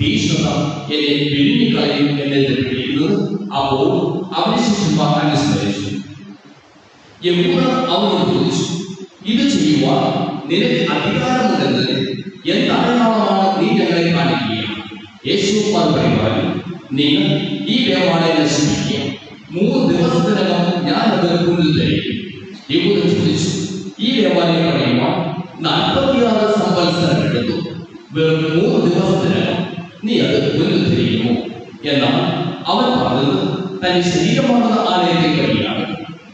തീഷ്ണത എന്നെ വിഴുങ്ങിക്കളയും എന്നെ തെളിയിക്കുന്നത്. അപ്പോൾ അവന്റെ ശിഷ്യന്മാർ അനുസ്മരിച്ചു. യഹൂദ അവനോട് ചോദിച്ചു, ഇത് ചെയ്യുവാൻ നിനക്ക് അധികാരമുണ്ടെന്ന് എന്തടയാളമാണ് നീ ഞങ്ങളെ കാണിക്കുക? യേശു മറുപടി പറഞ്ഞു, നിങ്ങൾ ഈ ദേവാലയം നശിപ്പിക്കുക, 3 ദിവസത്തിനകം ഞാൻ അത് പുനരുദ്ധരിക്കും. യഹൂദ ചോദിച്ചു, ഈ ദേവാലയം പണിയുവാൻ 46 സംവത്സരം എടുത്തു, വെറും 3 ദിവസത്തിനകം നീ അത് പുനരുദ്ധരിക്കുമോ? എന്നാൽ അവൻ പറഞ്ഞത് തന്റെ ശരീരമാകുന്ന ആലയത്തെ പറ്റിയാണ്.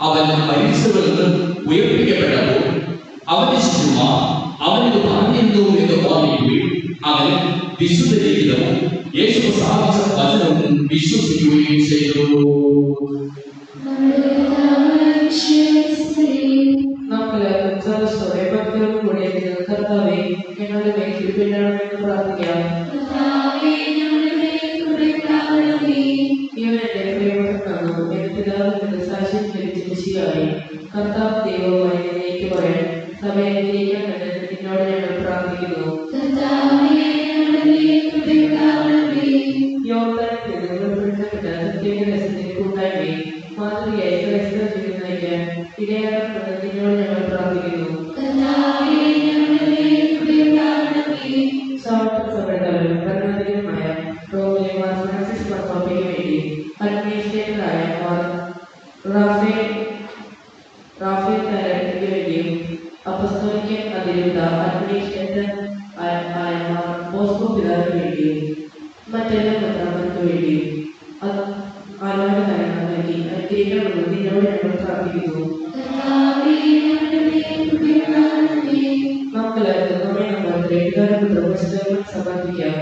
അവൻ മരിച്ചവരിൽ ഉയർപ്പിക്കപ്പെട്ടപ്പോൾ അവന്റെ ശിഷ്യന്മാർ അവനത് പറഞ്ഞിരുന്നു എന്ന് ഓർമ്മിക്കുകയും അവൻ വിശുദ്ധ ലിഖിതവും യേശു സ്ഥാപിച്ച വചനവും വിശ്വസിക്കുകയും ചെയ്തു. കർത്താവ് ദൈവവുമായി എന്നേക്ക് പറയാൻ സമയത്തിരിക്കണമെന്ന് നിന്നോട് ഞങ്ങൾ പ്രാർത്ഥിക്കുന്നു. കൂട്ടായ്മയും മാതൃകയായി ക്രൈസ്തവ ജീവിതം നയിക്കാൻ ഇടയാക്കണമെന്ന് നിന്നോട് ഞങ്ങൾ പ്രാർത്ഥിക്കുന്നു. സഭയുടെ ഭരണാധികാരമായ റോമിലെ മാർ ഫ്രാൻസിസ് മാർപ്പാപ്പയ്ക്ക് വേണ്ടി അഡ്മിനിസ്ട്രേറ്ററായ റാഫേൽ തലയ്ക്ക് വേണ്ടിയും അപ്പസ്തോലിക്കൻ അതിരൂപത അഡ്മിനിസ്ട്രേറ്റർ ആയ മാർ ബോസ്കോ പിതാവിന് വേണ്ടിയും മറ്റെല്ലാ മെത്രാന്മാർക്ക് വേണ്ടിയും ആരാധനകൾ നൽകി അനുഗ്രഹിക്കണമെന്ന് നിന്നോട് ഞങ്ങൾ പ്രാർത്ഥിക്കുന്നു. നമുക്കെല്ലാവർക്കും നമ്മെ നമ്മുടെ പുത്രപുസ്തകങ്ങൾ സമർപ്പിക്കാം.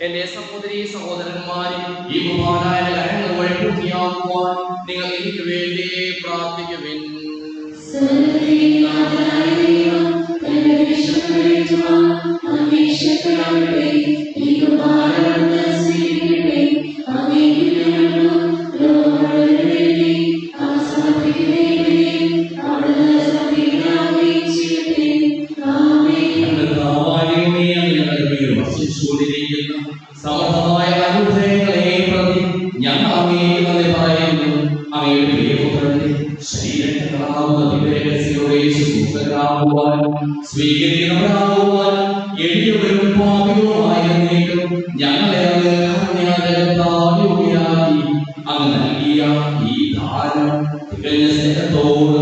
എന്റെ സഹോദരീ സഹോദരന്മാരെ, ഈ ബഹുമാനായ കരങ്ങൾ വഴി പൂർത്തിയാക്കുവാൻ നിങ്ങൾ എനിക്ക് വേണ്ടി പ്രാർത്ഥിക്കുവിൻ. സമർത്ഥമായ അനുഗ്രഹങ്ങളെ പ്രതി ഞങ്ങൾ അങ്ങേക്ക് നന്ദി പറയുന്നു. അങ്ങയുടെ പ്രിയപുത്രന്റെ ശരീരങ്ങളാവുന്ന ദിവ്യരഹസ്യങ്ങളുടെ ശുശ്രൂഷകരാകുവാൻ സ്വീകരിക്കുന്നവരാകുവാൻ എളിയവരും പാപികളുമായിരുന്നേക്കും ഞങ്ങളെ യോഗ്യരാക്കി അങ്ങ് നൽകിയ ഈ ദാനം തികഞ്ഞ സ്നേഹത്തോട്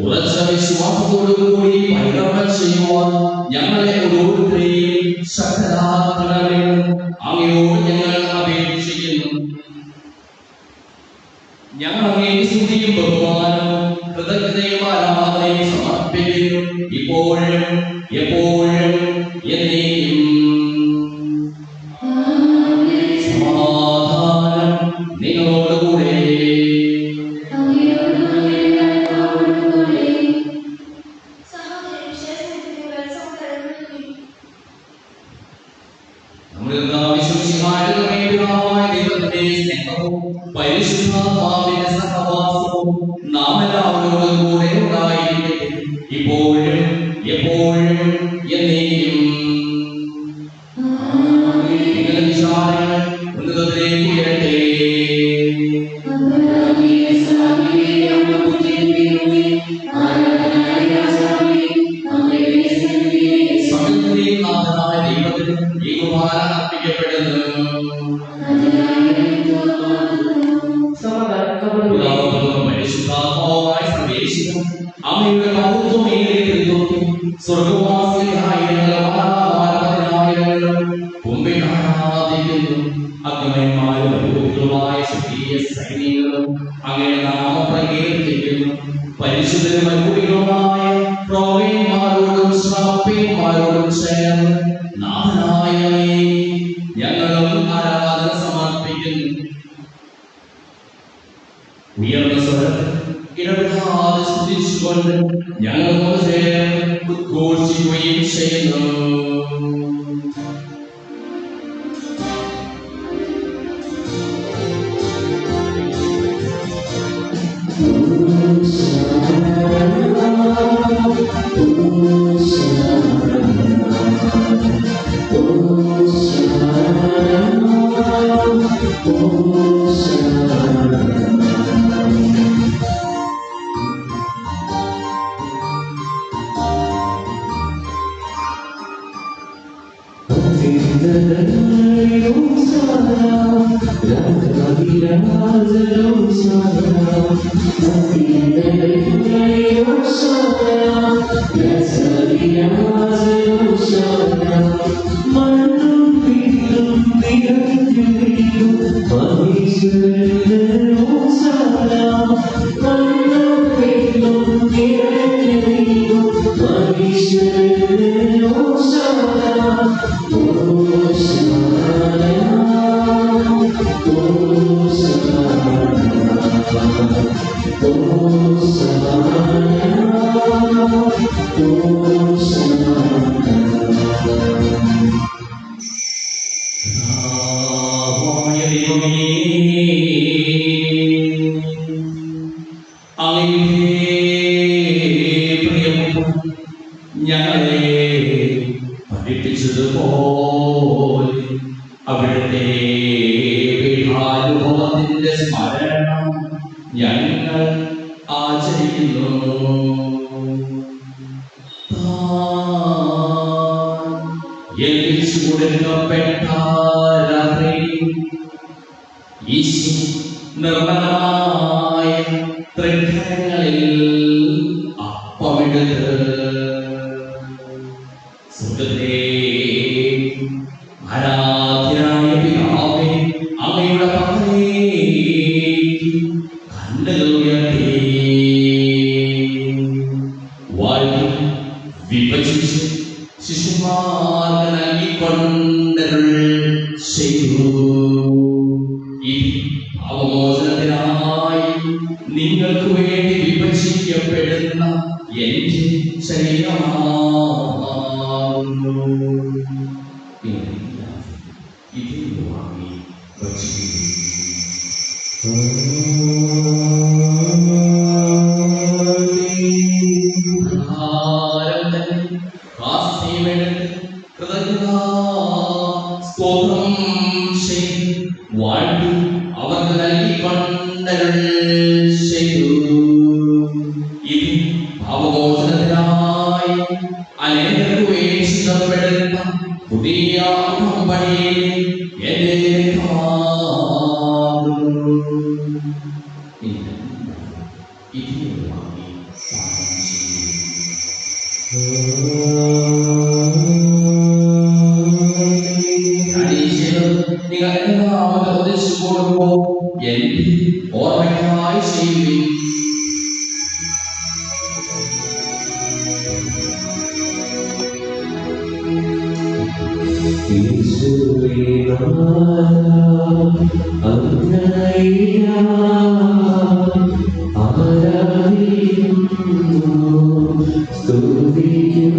ഉറച്ച വിശ്വാസത്തോടു കൂടി പരികർമ്മം ചെയ്യുവാൻ ഞങ്ങളെ ഓരോരുത്തരെയും ശക്തരാക്കണമെന്ന് അങ്ങയോട് ഞങ്ങൾ അപേക്ഷിക്കുന്നു. ഞങ്ങൾ അങ്ങേക്ക് സ്തുതിയും ബഹുമാനവും കൃതജ്ഞതയും ആരാധനയും സമർപ്പിക്കുന്നു, ഇപ്പോഴും എപ്പോഴും എന്നേക്കും. സമാധാനം നിങ്ങളോടുകൂടെ. നാം എല്ലാവരോടും കൂടെ ഉണ്ടായിരിക്കട്ടെ, ഇപ്പോഴും എപ്പോഴും എന്നേക്കും. നിങ്ങളുടെ വിചാരങ്ങൾ ഉന്നതത്തിലേക്ക് ഉയരട്ടെ. സകലത്തിന്റെയും നാഥനായ ദൈവത്തിന് ഈ കുർബാന അർപ്പിക്കപ്പെടുന്നു. പരിശുദ്ധാത്മാവായ സർവേശ്വരൻ അങ്ങയുടെ മഹത്വമേറിയ ത്രിത്വത്തിൽ സ്വർഗ്ഗവാസികളായിരങ്ങളും മുമ്പിൽ ആരാധിക്കുന്നു. അഗ്നിമാരും അത്ഭുതങ്ങളുമായ സ്വർഗീയ സൈനികരും അങ്ങയുടെ നാമം പ്രകീർത്തിക്കുന്നു. പരിശുദ്ധരും അത്ഭുതങ്ങളുമായ പ്രവീണന്മാരോടും ശ്രാപ്യന്മാരോടും ചേർന്ന് നാഥനായ ഞങ്ങളും ആരാധന സമർപ്പിക്കുന്നു. ഉയർന്ന സ്വരത്തിൽ ഇടപെടാതെ സ്തുതിച്ചുകൊണ്ട് ഞങ്ങളോട് ചേർന്ന് ഉദ്ഘോഷിക്കുകയും ചെയ്യുന്നു. ഞങ്ങളെ പഠിപ്പിച്ചതുപോലെ അവിടുത്തെ പീഠാനുഭവത്തിന്റെ സ്മരണം ഞങ്ങൾ ആചരിക്കുന്നു. ഏൽപ്പിച്ചു കൊടുക്കപ്പെട്ട രാത്രി ഈശോ നിർമ്മലമായ തൃക്കരങ്ങളിൽ അപ്പമെടുത്ത് സ്വർഗ്ഗത്തിലെ ആരാധ്യനായ പിതാവേ, അങ്ങയുടെ പക്കലേക്ക് കണ്ണുകൾ ഉയർത്തി വാഴ്ത്തി വിഭജിച്ച് ശിശുമാർക്ക് നൽകിക്കൊണ്ടരുൾ ചെയ്തു. ഈ അവമോചനത്തിനായി നിങ്ങൾക്ക് വേണ്ടി വിഭജിക്കപ്പെടുന്ന എന്റെ ശരീരമാകുന്നു. ഇത് വാങ്ങി സ്തോത്രം ചെയ്ത് വാഴ്ത്തി അവർക്ക് നൽകിക്കൊണ്ടരുൾ ചെയ്തു. ഇത് പാപമോചനത്തിനായി അനേകർക്ക് വേണ്ടി ചിന്തപ്പെടുന്ന പുതിയ ഉടമ്പടിയിൽ എന്റെ രക്തമാകുന്നു. ഇത് വാങ്ങി പാനം ചെയ്യും. നിങ്ങൾ എല്ലാവരും ഉപദേശിച്ചു കൊടുക്കുമ്പോൾ എന്റെ ഓർമ്മയ്ക്കായി ചെയ്യുകയും സ്തുതിക്കും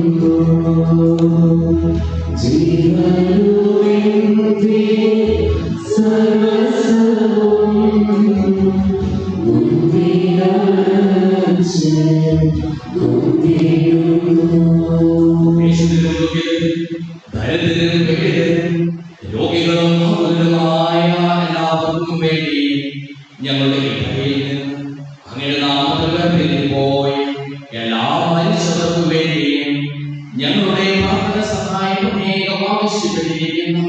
രോഗികളും എല്ലാവർക്കും വേണ്ടി ഞങ്ങളുടെ ഇടയിൽ നിന്ന് അങ്ങയുടെ നാമത്തിൽ പോയി എല്ലാ മനുഷ്യർക്കും വേണ്ടിയും ഞങ്ങളുടെ പ്രാർത്ഥന സഹായം പ്രത്യേകം ആവശ്യപ്പെട്ടിരിക്കുന്നു.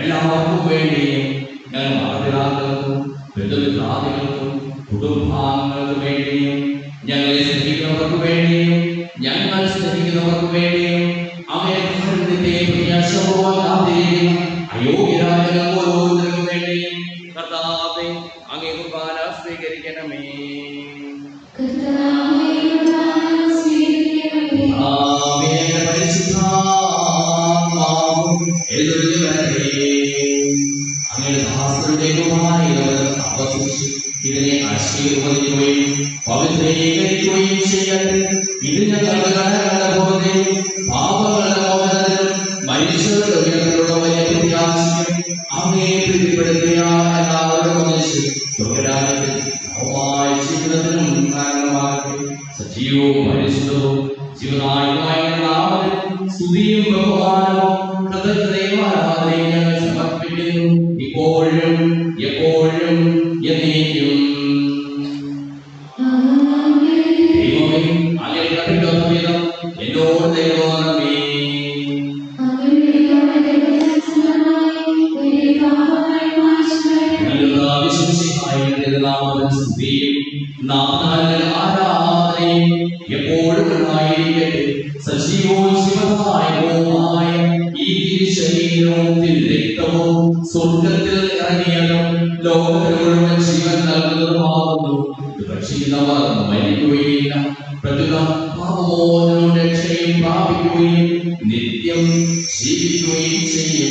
എല്ലാവർക്കും വേണ്ടിയും ഞങ്ങൾ മാതാപിതാക്കൾക്കും ബന്ധുമിത്രാദികൾക്കും കുടുംബാംഗങ്ങൾക്ക് വേണ്ടിയും ഞങ്ങളെ സ്നേഹിക്കുന്നവർക്ക് വേണ്ടിയും ഞങ്ങൾ സ്നേഹിക്കുന്നവർക്ക് വേണ്ടിയും അങ്ങയുടെ പ്രത്യാശപൂർവ്വം കാത്തിരിക്കുന്ന അയോഗ്യരായ ഓരോരുത്തർക്കും വേണ്ടിയും കർത്താവേ അങ്ങേ കുർബാന സ്വീകരിക്കണമേ. ഇതിനെ ആശീർവദിക്കുകയും പവിത്രീകരിക്കുകയും ചെയ്യട്ടെ. ഇത് ഞങ്ങളുടെ കടങ്ങളുടെ ബോധയും പാപങ്ങളുടെ മോചനത്തിനും മനുഷ്യരുടെ ഉയർത്തിലുള്ള വലിയ പ്രത്യാശയും അങ്ങേ പ്രീതിപ്പെടുത്തിയ എല്ലാവരും ഒന്നിച്ച് സ്വർഗ്ഗരാജ്യത്തിൽ ജീവിതത്തിനും കാരണമാകട്ടെ. സജീവവും പരിശുദ്ധവും ജീവനായുമായ നാമത്തിൽ സ്തുതിയും ബഹുമാനവും കൃതജ്ഞതയും ആരാധനയും ഞങ്ങൾ സമർപ്പിക്കുന്നു, ഇപ്പോഴും എപ്പോഴും എന്നേക്കും. ദൈവമേ, അങ്ങയുടെ കൃപയാൽ എന്നോട് ദൈവമേ. ആരാധനയും എപ്പോഴും ഉണ്ടായിരിക്കട്ടെ. സജീവവും ശിവനായകവുമായ ഈ ശരീരവും രക്തവും സ്വർഗത്തിൽ ഇറങ്ങിയതും ലോകത്തിൽ മുഴുവൻ ജീവൻ നൽകുന്നതുമാകുന്നു. ഭക്ഷിക്കുന്നവർ മരിക്കുകയില്ല, പ്രതിക പാപമോചനവും രക്ഷയും പ്രാപിക്കുകയും നിത്യം ജീവിക്കുകയും ചെയ്യും.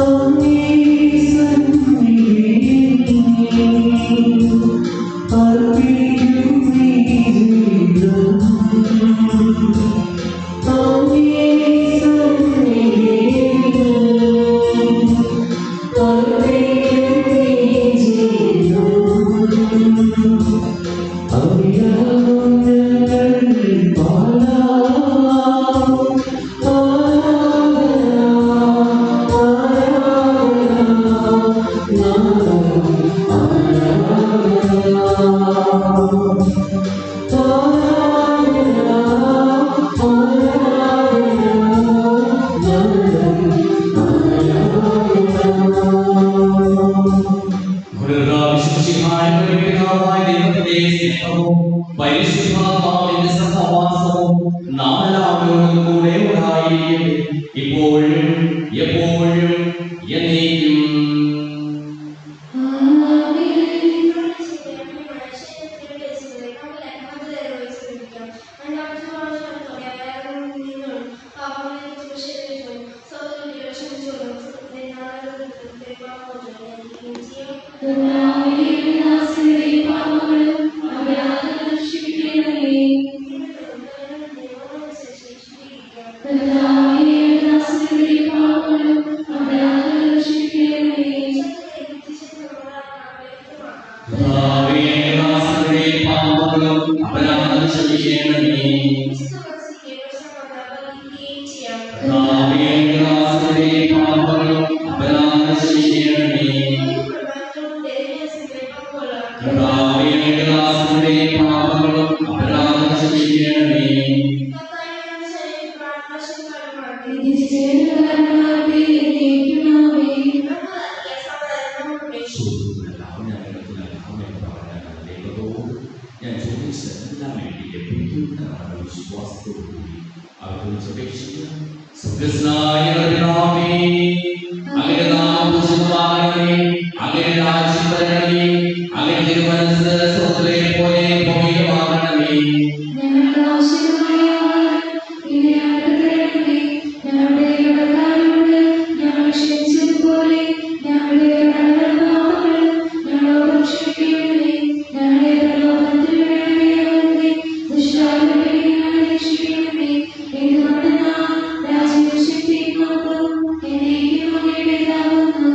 Amen. ചോദ്യങ്ങളെല്ലാം ഞങ്ങളെല്ലാം പറയാനാണ് ദൈവത്തോട് ഞാൻ ചോദിച്ചതെല്ലാം വേണ്ടി ലഭിക്കുന്നതാണ് വിശ്വാസത്തോടുകൂടി അവരുടെ അപേക്ഷിക്കുക. സ്വർഗ്ഗസ്ഥനായ പിതാവേ, അങ്ങയുടെ നാമം പൂജിതമാകണമേ, അങ്ങയുടെ രാജ്യം വരണമേ, അങ്ങയുടെ തിരുമനസ്സ് സ്വർഗ്ഗത്തിലെ പോലെ ഭൂമിയിലുമാകണമേ. ഞങ്ങൾക്ക് ആവശ്യമായ ആഹാരം ഇന്ന് ഞങ്ങൾക്ക് തരണമേ. ഞങ്ങളുടെ കടക്കാരോട് ഞങ്ങൾ ക്ഷമിച്ചതുപോലെ ഞങ്ങളുടെ കടപ്പാടുകളും ഞങ്ങളോട് ക്ഷമിക്കണമേ. ഞങ്ങളെ പ്രലോഭനത്തിൽ വീഴാതെ ദുഷ്ടാരൂപിയിൽ ഞങ്ങളെ രക്ഷിക്കണമേ. എന്തുകൊണ്ടെന്നാൽ രാജ്യവും ശക്തിയും മഹത്വവും എന്നേക്കും അങ്ങയുടേതാകുന്നു.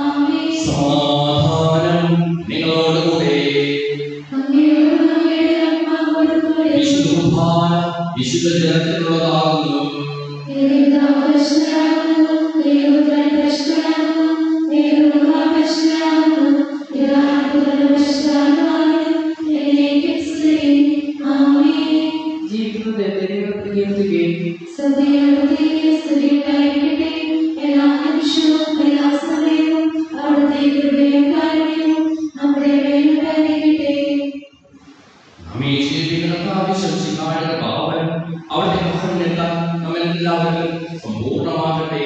ആമേൻ. സമാധാനം നിങ്ങളോടുകൂടെ. അങ്ങയോടും അങ്ങയുടെ ആത്മാവോടും കൂടെ. വിശുദ്ധ കുർബാന വിശുദ്ധ ജനത്തിനുള്ളതാകുന്നു. ജീവിക്കുന്നത് ദൈവം പ്രകീർത്തിക്കുകയും നമ്മെ ജീവിക്കുന്ന വിശ്വസിക്കാരുടെ പാവനം അവരുടെ മഹനേക്കാൾ നമ്മെല്ലാവരും സമ്പൂർണ്ണമാകട്ടെ.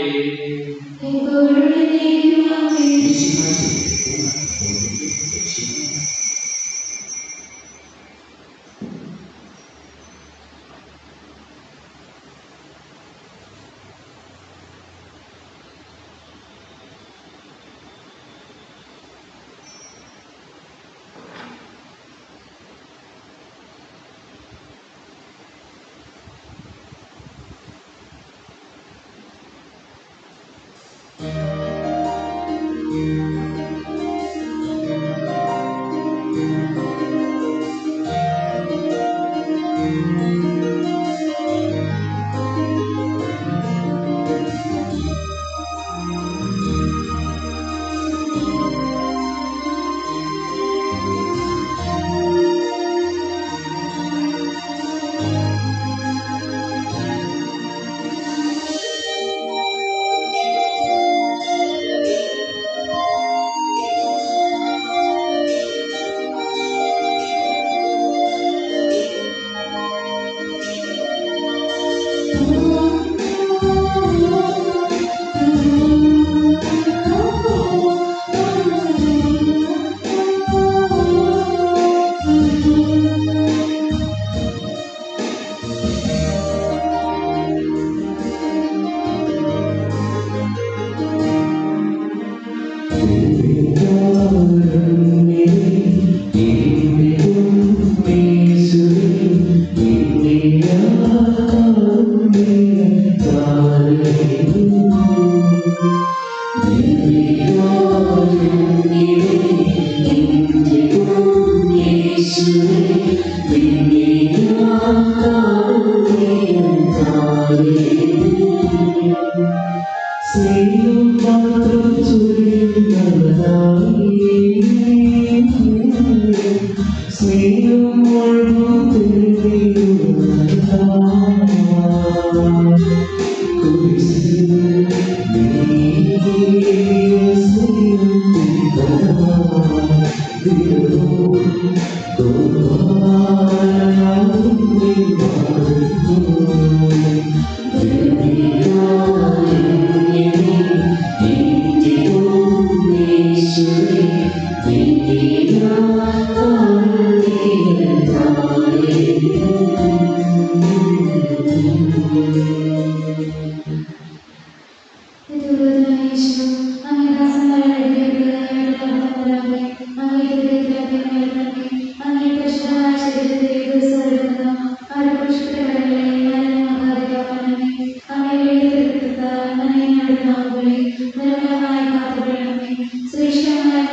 ശ്രീഷ്ഠമായ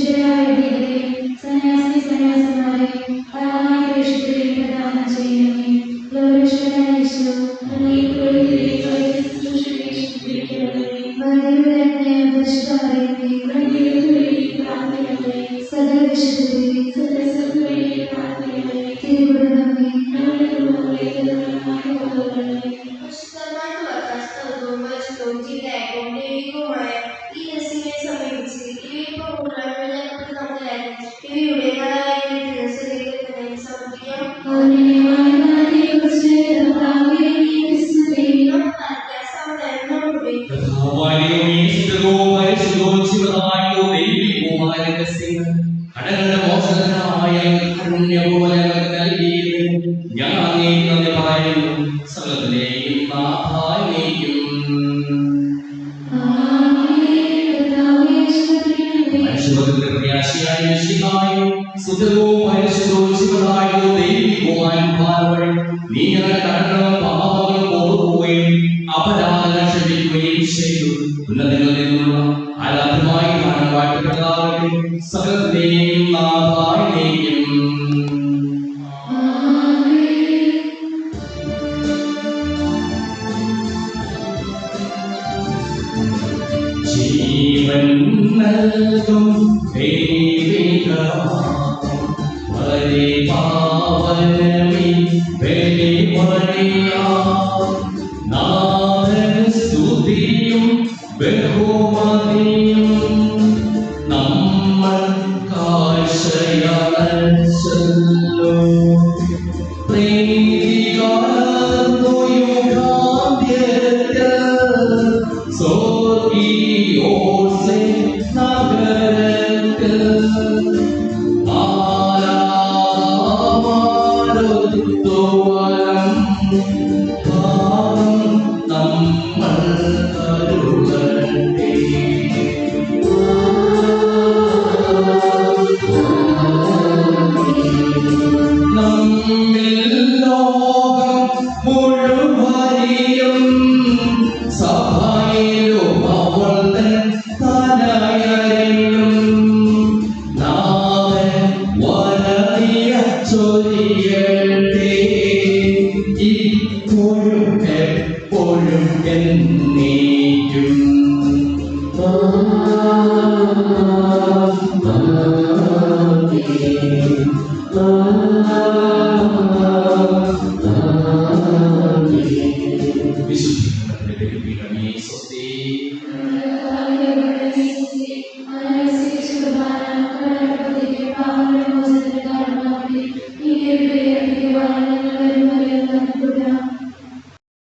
വിശുദ്ധരായ വൈദികരെ, സന്യാസി സന്യാസിമാരെ, അളവായ പ്രേക്ഷിതരെ പ്രദാനം ചെയ്യണമേ. ലോകരക്ഷകനായ യേശു, അങ്ങേക്ക് വഴിതിരികളെ ശുശ്രൂഷിക്കണമേ. വൈദികരുടെ രത്നയായ പരിശുദ്ധ മറിയമേ, വൈദികർക്ക് വേണ്ടി പ്രാർത്ഥിക്കണമേ. സകല വിശുദ്ധരെ, സകലർക്ക് വേണ്ടി പ്രാർത്ഥിക്കണമേ. തിരുകുടുംബമേ, ഞങ്ങളുടെ കുടുംബങ്ങളിലേക്ക് നിർമ്മലമായി കൊണ്ടുവരണമേ. ദൈവികവുമായ ഈ രഹസ്യങ്ങളെ സമീപിച്ച് ഇവയിപ്പോ ഇവയുടേതായ സമർപ്പിക്കാം. കടങ്ങളുടെ മോചനത്തിനായ കാരുണ്യപോലെ ഞാൻ അങ്ങേക്ക് നന്ദി പറയുന്നു. സകലത്തിലെയും നാഥായിലേക്കും മനുഷ്യവർഗത്തിന്റെ പ്രത്യാശയായ മിശിഹായും സുഖവും പരിശുദ്ധവും ശിവനായോ ദൈവികവുമായ ഭാവവഴി നീ ഞങ്ങളുടെ കടങ്ങളും പാപങ്ങളും ഓർക്കുകയും അപരാധങ്ങൾ ക്ഷമിക്കുകയും ചെയ്തു. ഉന്നതങ്ങളിൽ നിന്നുള്ള ആരാധ്യമായി കാണാൻ വാഴ്ത്തപ്പെട്ടതാകട്ടെ. സകലത്തിലെയും നാഥായിലേക്കും ജീവൻ നൽകും പരിപാവനമി ബലിപണിയാ നാഥൻ സ്തുതിയും ബഹുമതിയും നമ്മൾ കാഴ്ചയണച്ചല്ലോ. എപ്പോഴും എപ്പോഴും എന്നേ